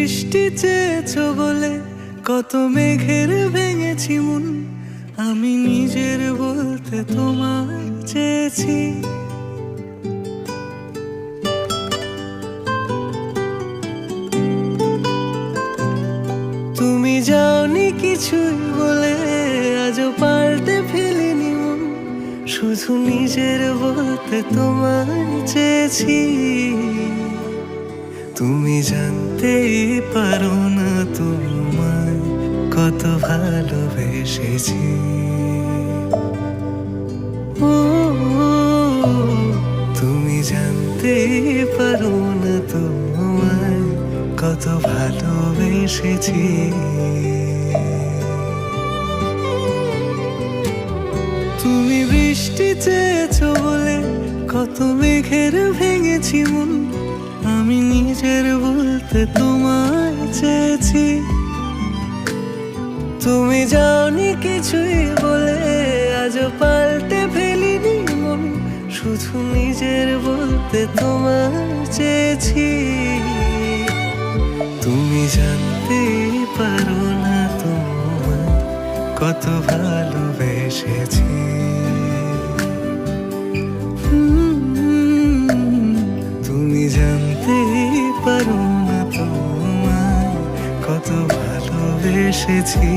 বৃষ্টি চেয়েছো বলে কত মেঘের ভেঙেছি মন, আমি নিজের বলতে তোমায় চেয়েছি। তুমি যাওনি কিছুই বলে আজও পাল্টে ফেলিনি মন, শুধু নিজের বলতে তোমায় চেয়েছি। তুমি জানতেই পারো না তোমায় কত ভালোবেসেছি। ও তুমি জানতেই পারো না তোমায় কত ভালোবেসেছি। তুমি বৃষ্টি চেয়েছো বলে কত মেঘের ভেঙেছি মন, আমি নিজের বলতে তোমায় চেয়েছি। তুমি যাওনি কিছুই বলে আজও পাল্টে ফেলিনি মন, শুধু নিজের বলতে তোমায় চেয়েছি। তুমি জানতে পারো না তোমায় কত ভালোবেসেছি। তুমি জানতে পারো না তোমায় কত ভালোবেসেছি।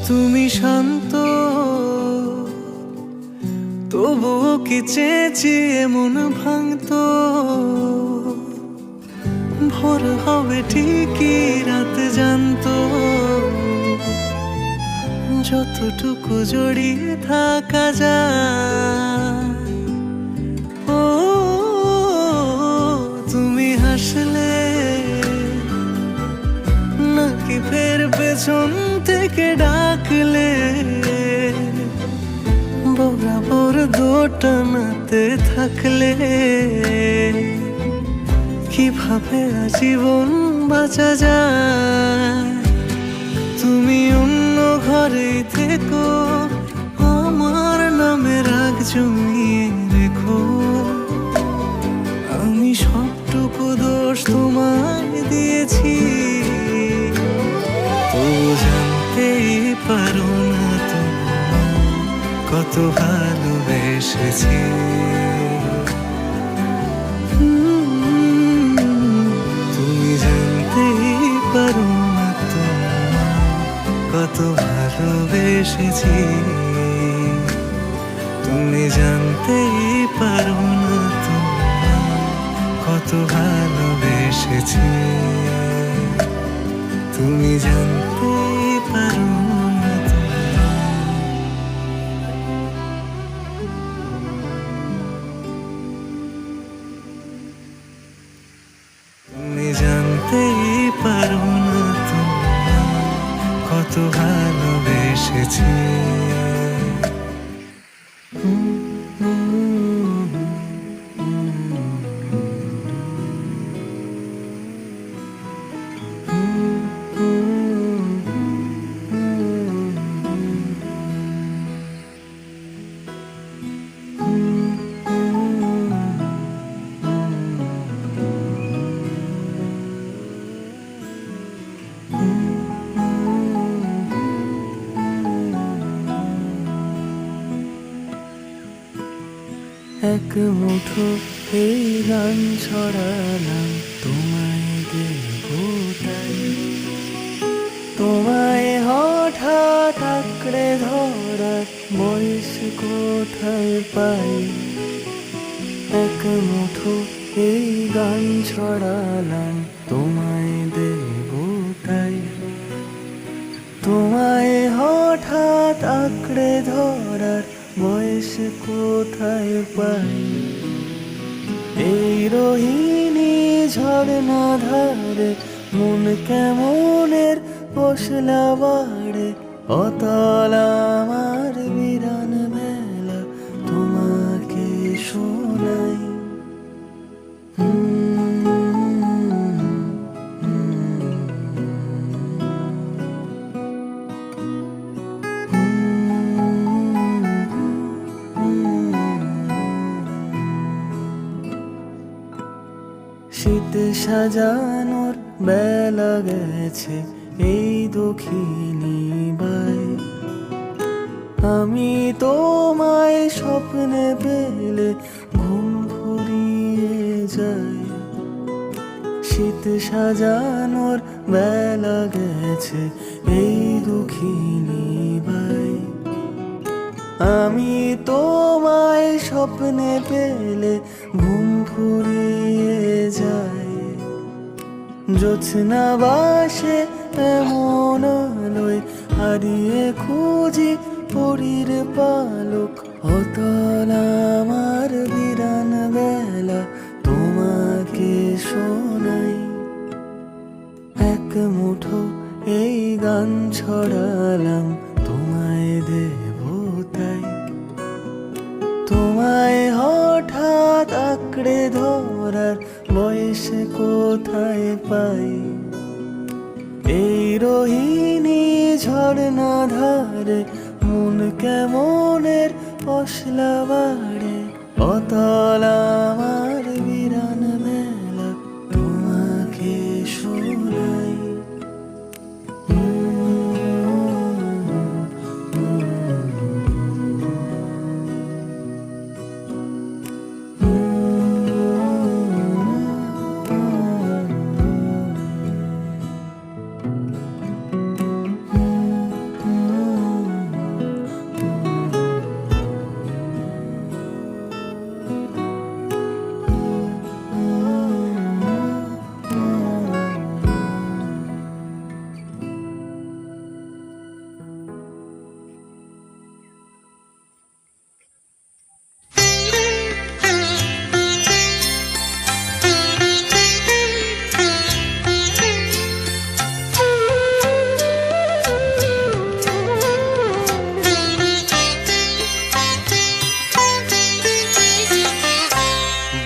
তুমি শান্ত তবুও কি চেয়েছি এমন ভাঙতো, ভোর হবে ঠিকই রাত জানতো, যতটুকু জড়িয়ে থাকা যায়। ও তুমি হাসলে নাকি ফের পেছন থেকে ডাকলে, বরাবর দোটানাতে থাকলে কিভাবে আজীবন বাঁচা যায়। তুমি অন্য ঘরে থেকো, আমার নামে রাগ জমিয়ে রেখো, আমি সবটুকু দোষ তোমায় দিয়েছি। তো জানতেই পারো না তোমায় কত ভালোবেসেছি। তুমি জানতেই পারো না তোমায় কত ভালোবেসেছি। তুমি জানতেই পারো না তোমায় কত ভালোবেসেছি। তুমি জানতেই পারো না তুমি জানতেই পারো না তোমায় কত ভালোবেসেছি। এক মুঠো এই গান ছড়ালাম তোমায় দেব তাই, তোমায় হঠাৎ আঁকড়ে ধরার বয়স কোথায় পাই। এক মুঠো এই গান ছড়ালাম তোমায় দেব তাই, তোমায় হঠাৎ আঁকড়ে ধরার বয়স কোথায় পাই। এই রোহিণী ঝর্ণা ধারে মন কেমনের পশলা বাড়ে, অতল আমার বিরান বেলা তোমাকে শোনাই। শীত সাজানোর বেলা গেছে এই দক্ষিণী বাই, আমি তোমায় স্বপ্নে পেলে ঘুম ফুরিয়ে যায়। শীত সাজানোর বেলা গেছে এই দক্ষিণী বাই, আমি তোমায় স্বপ্নে পেলে ঘুম ফুরিয়ে যায়। জ্যোৎস্না বাসে এমন আলোয় হারিয়ে খুঁজি পরীর পালক। অতল আমার বিরান বেলা তোমাকে শোনাই। এক মুঠো এই গান ছড়ালাম তোমায় দেব তাই, তোমায় হঠাৎ আঁকড়ে ধরার বয়স কোথায় পাই। এই রোহিণী ঝর্ণা ধারে মন কেমনের পশলা বাড়ে। অতল আমার বিরান বেলা তোমাকে শোনাই।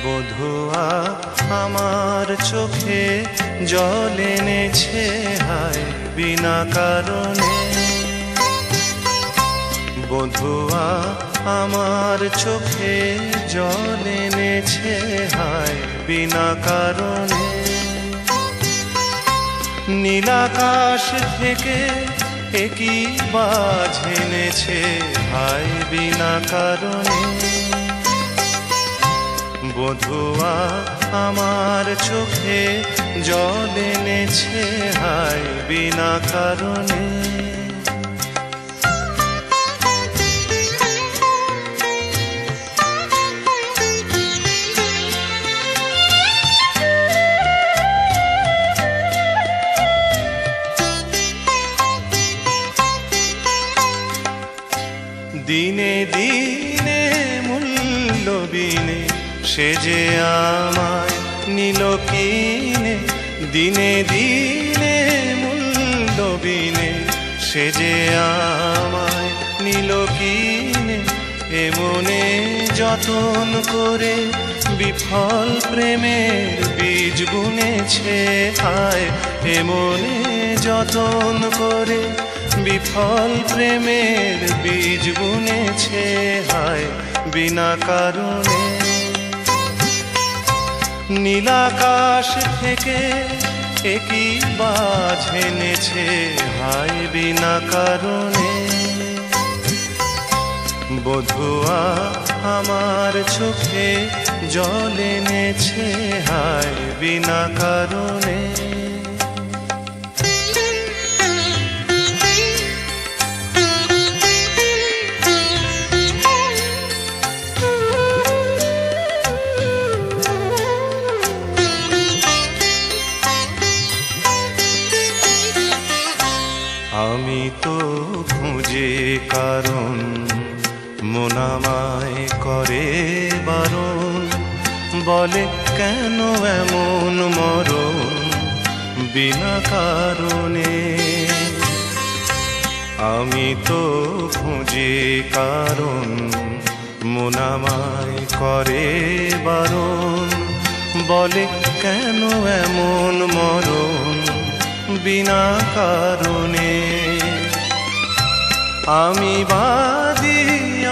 বধুয়া আমার চোখে জল এনেছে হায় বিনা কারণে। বধুয়া আমার চোখে জল এনেছে হায় বিনা কারণে। নীলাকাশ থেকে একই বাজ এনেছে হায় বিনা কারণে। বধুয়া আমার চোখে জল এনেছে হায় বিনা কারণে। দিনে দিনে মূল্যবিনে সে যে আমায় নিল কিনে। দিনে দিনে মূল্যবিনে সে যে আমায় নিল কিনে। এমনে যতন করে বিফল প্রেমের বীজ বুনেছে হায়। এমনে যতন করে বিফল প্রেমের বীজ বুনেছে হায় বিনা কারণে। নীলাকাশ থেকে একই বাজ এনেছে হায় বিনা কারণে। বধুয়া আমার চোখে জল এনেছে হায় বিনা কারণে। আমি তো খুঁজে কারণ মন আমায় করে বারণ। বলে কেন এমন মরণ বিনা কারণে। আমি তো খুঁজে কারণ মন আমায় করে বারণ, বলে কেন এমন মরণ বিনা কারণে। আমি বাদী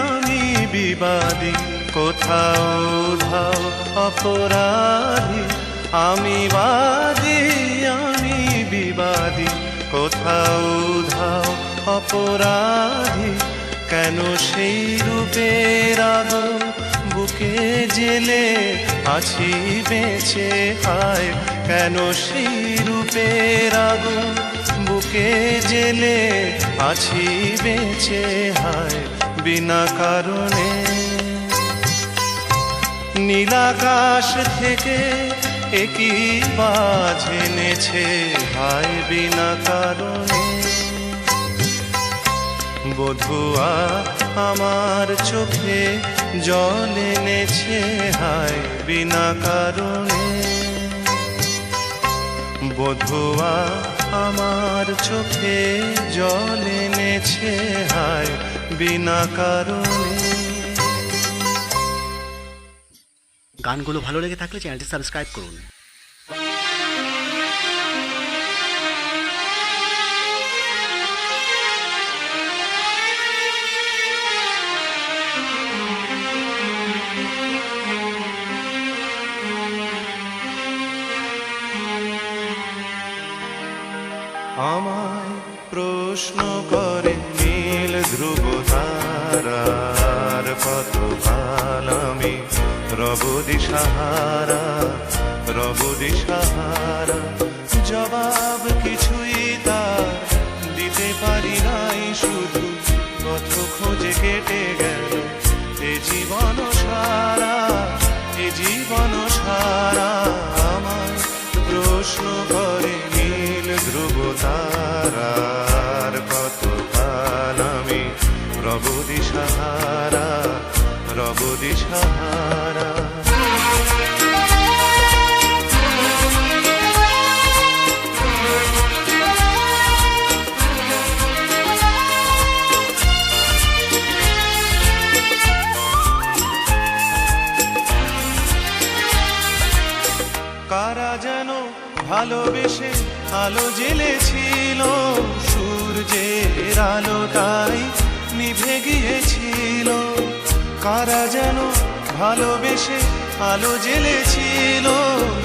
আমি বিবাদী, কোথাও ধাও অপরাধী। আমি বাদী আমি বিবাদী, কোথাও ধাও অপরাধী। কেন সেই রূপের আগুন বুকে জেলে আছি বেঁচে হায়। কেন সেই রূপের আগুন বুকে জেলে আছি বেঁচে হায় বিনা কারণে। নীলাকাশ থেকে একই বাজ এনেছে হায় বিনা কারণে। বধুয়া আমার চোখে জল এনেছে হায় বিনা কারণে। বধুয়া আমার চোখে জল এনেছে হায় বিনা কারণে। গানগুলো ভালো লেগে থাকলে চ্যানেলটি সাবস্ক্রাইব করুন। আমায় প্রশ্ন করে নীল ধ্রুব তারার, কতকাল আমি রব দিশাহারা রব দিশাহারা। জবাব কিছুই তার দিতে পারি নাই, শুধু কত খোঁজে কেটে গেল এ জীবন সারা এ জীবন সারা। আমায় প্রশ্ন করে নীল ধ্রুব তারার, কতকাল আমি রব দিশাহারা রব দিশাহারা। কারা যেন ভালোবেসে আলো জ্বেলেছিল, সূর্যের আলোটাই নিভে গিয়েছিল। কারা যেন ভালোবেসে আলো জ্বেলেছিল,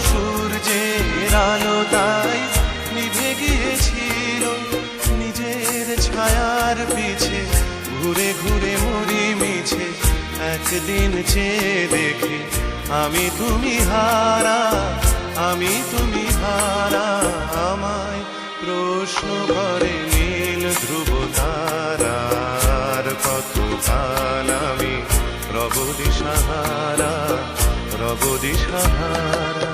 সূর্যের আলোটাই নিভে গিয়েছিল। নিজের ছায়ার পিছে ঘুরে ঘুরে মরি মিছে, একদিন চেয়ে দেখি আমি তুমি হারা আমি তুমি হারা। আমায় প্রশ্ন করে নীল ধ্রুব তারার, কতকাল আমি রব দিশাহারা রব দিশাহারা।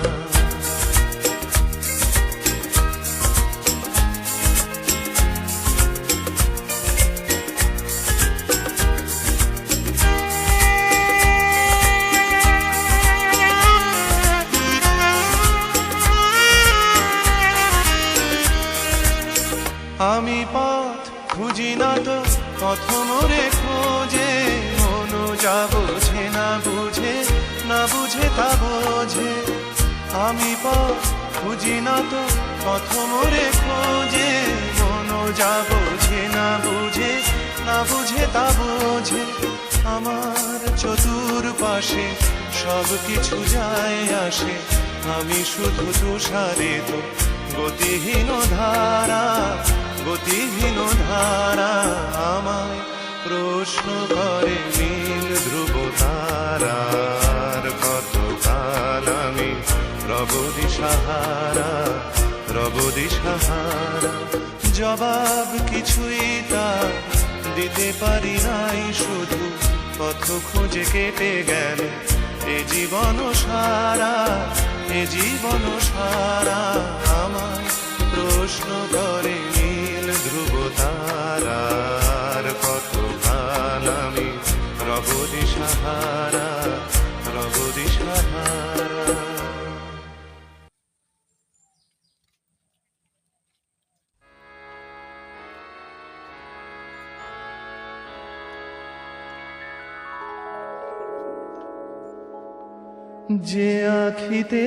আমি পথ খুঁজি না তো পথ মোরে খোঁজে, মন যা বোঝে না বুঝে না বুঝে তা বোঝে। আমি পথ খুঁজি না তো পথ মোরে খোঁজে, মন যা বোঝে না বুঝে না বুঝে তা বোঝে। আমার চতুর্পাশে সব কিছু যায় আসে, আমি শুধু তুষারিত গতিহীন ধারা গতিহীন ধারা। আমায় প্রশ্ন করে নীল ধ্রুব তারার, কতকাল আমি রব দিশাহারা রব দিশাহারা। জবাব কিছুই তার দিতে পারি নাই, শুধু পথ খুঁজে কেটে গেল এ জীবন সারা এ জীবন সারা। আমায় প্রশ্ন করে নীল ধ্রুব তারার, কতকাল আমি রব দিশাহারা রব দিশাহারা। যে আখিতে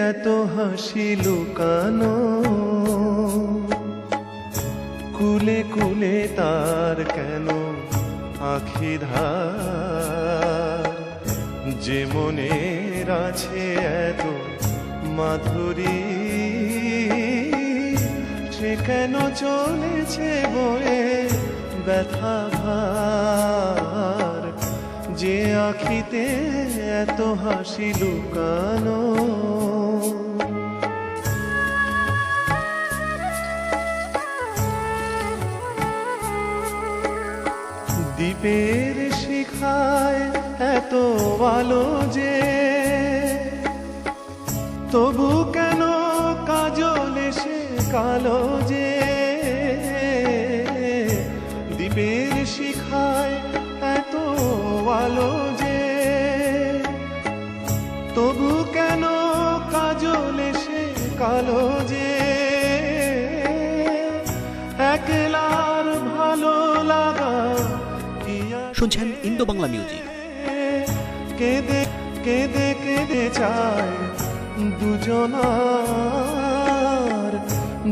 এত হাসি লুকানো, কুলে কুলে তার কেন আখি ধার, যে মনের আছে এত মাধুরী, সে কেন চলেছে বয়ে ব্যথা ভার, যে আখিতে এত হাসি লুকানো। দ্বীপের শিখায় এত আলো যে, তবু কেন কাজল সে কালো যে, দ্বীপের শিখায় এত আলো যে, তবু কেন কাজল সে কালো যে, একলার ভালো লাগা কি আর শুনছেন ইন্দো বাংলা মিউজিক। কেঁদে কেঁদে কেঁদে চায় দুজনার,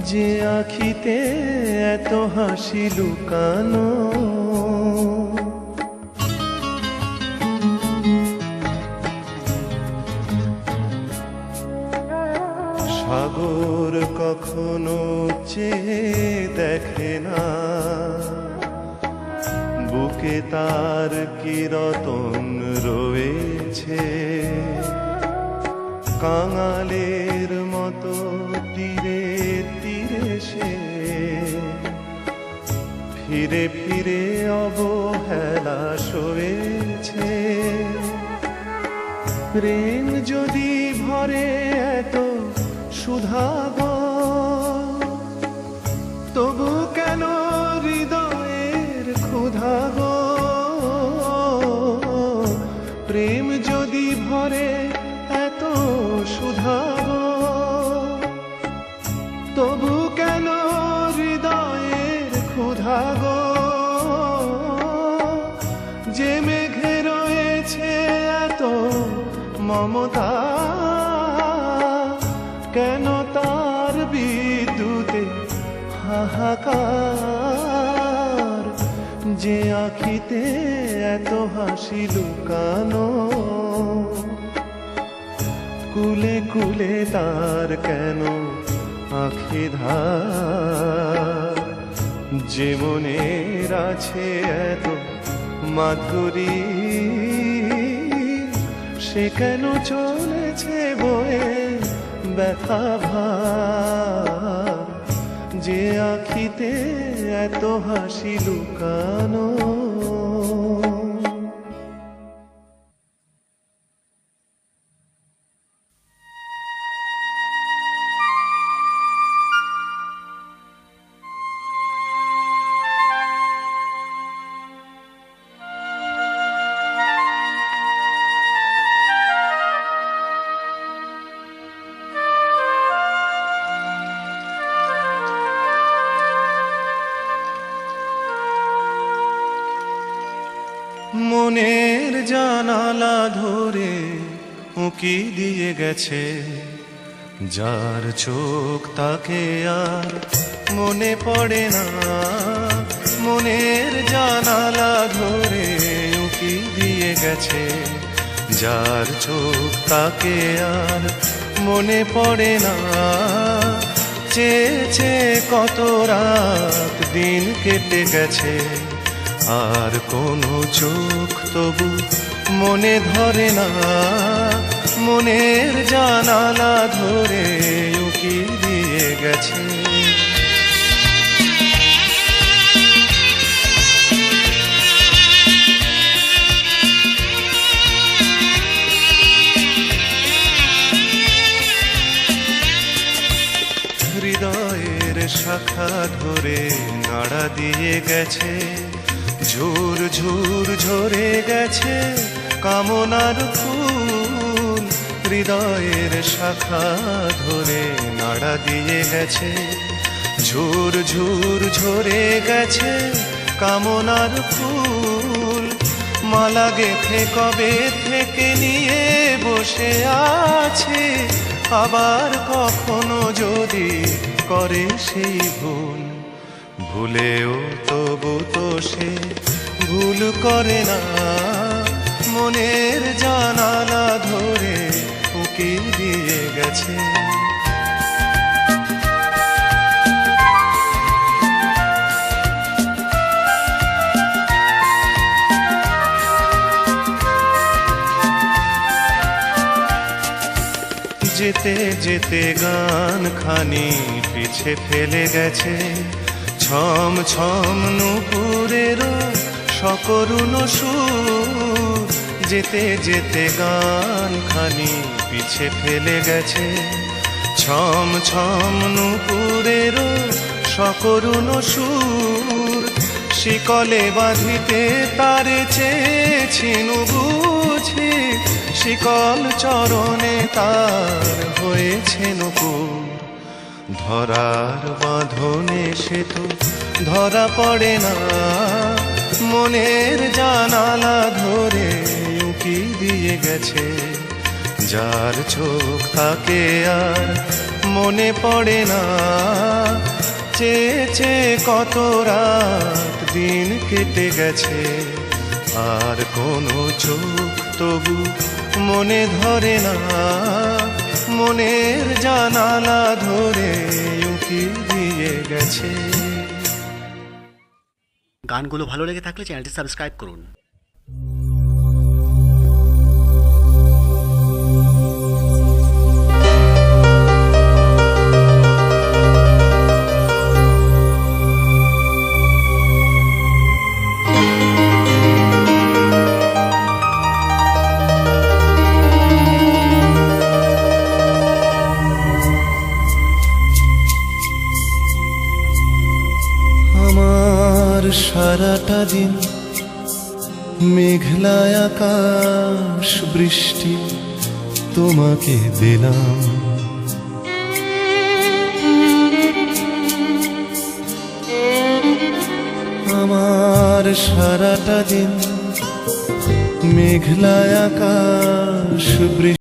যে আখিতে এত হাসি লুকানো। সাগর কখনো চেয়ে দেখে না, বুকে তার কি রতন রয়েছে, কাঙালের মতো তীরে তীরে সে ফিরে ফিরে অবহেলা সয়েছে। প্রেম যদি ভরে এত সুধা গো, তবু কেন হৃদয়ের ক্ষুধা গো, প্রেম যদি ভরে এত সুধা গো, তবু কেন হৃদয়ের ক্ষুধা গো, যে মেঘে রয়েছে এত মমতা, কেন তার বিদ্যুতে হাহাকার, যে আখিতে এত হাসি লুকানো, কুলে কুলে তার কেন আখি ধার, যে মনের আছে এত মাধুরী, সে কেন চলেছে বয়ে ব্যথা ভার, যে আখিতে এত হাসি লুকানো। মনের জানালা ধরে উঁকি দিয়ে গেছে, যার চোখ তাকে আর মনে পড়ে না, মনের জানালা ধরে উঁকি দিয়ে গেছে, যার চোখ তাকে আর মনে পড়ে না, চেয়ে চেয়ে কত রাত দিন কেটে গেছে, আর কোনো চোখ তবু মনে ধরে না, মনের জানালা ধরে উকি দিয়ে গেছে। হৃদয়ের শাখা ধরে নাড়া দিয়ে গেছে, ঝুর ঝুর ঝরে গেছে কামনার ফুল, হৃদয়ের শাখা ধরে নাড়া দিয়ে গেছে, ঝুর ঝুর ঝরে গেছে কামনার ফুল, মালা গেথে কবে থেকে নিয়ে বসে আছে, আবার কখনো যদি করে সেই ভুল, ভুলেও তবু তো সে ভুল করে না, মনের জানালা ধরে উকি দিয়ে গেছে। যেতে যেতে গান খানি পিছে ফেলে গেছে, ছম ছম নুপুরেরও সকরুণ সুর। যেতে যেতে গান খানি পিছে ফেলে গেছে, ছম ছম নুপুরেরও সকরুণ সুর। শিকলে বাঁধিতে তারে চেয়েছিনু বুঝি, শিকল চরণে তার হয়েছে নূপুর। ধরার বাঁধনে সে তো ধরা পড়ে না, মনের জানালা ধরে উকি দিয়ে গেছে। যার চোখ তাকে আর মনে পড়ে না, চেয়ে চেয়ে কত রাত দিন কেটে গেছে, আর কোনো চোখ তবু মনে ধরে না, মনের জানালা ধরে উকি দিয়ে গেছে। গানগুলো ভালো লেগে থাকলে চ্যানেলটি সাবস্ক্রাইব করুন। সারাটা দিন মেঘলা আকাশ বৃষ্টি তোমাকে দিলাম, আমার সারাটা দিন মেঘলা আকাশ বৃষ্টি